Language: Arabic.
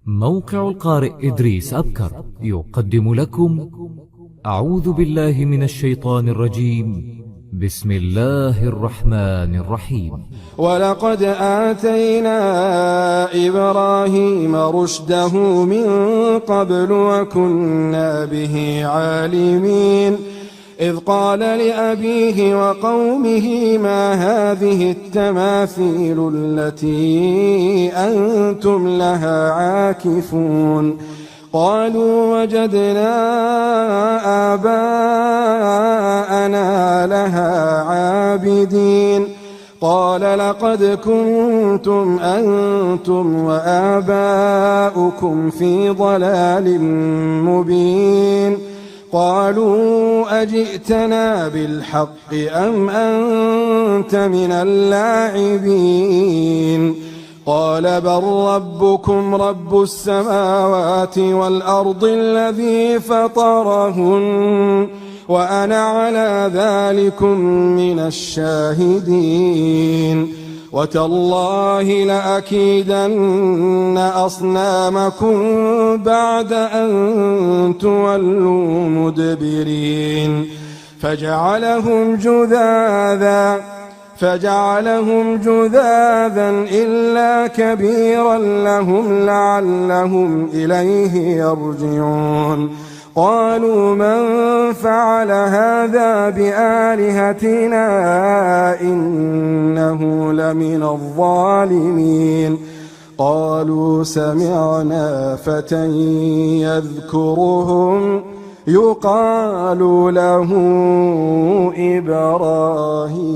موقع القارئ إدريس أبكر يقدم لكم أعوذ بالله من الشيطان الرجيم. بسم الله الرحمن الرحيم. ولقد آتينا إبراهيم رشده من قبل وكنا به عالمين إذ قال لأبيه وقومه ما هذه التماثيل التي أنتم لها عاكفون قالوا وجدنا آباءنا لها عابدين قال لقد كنتم أنتم وآباؤكم في ضلال مبين قالوا أجئتنا بالحق أم أنت من اللاعبين قال بل ربكم رب السماوات والأرض الذي فطرهن وأنا على ذلكم من الشاهدين وتالله لأكيدن أصنامكم بعد أن تولوا مدبرين فجعلهم جذاذا إلا كبيرا لهم لعلهم إليه يرجعون قالوا من فعل هذا بآلهتنا إنه لمن الظالمين قالوا سمعنا فتى يذكرهم يقال له إبراهيم.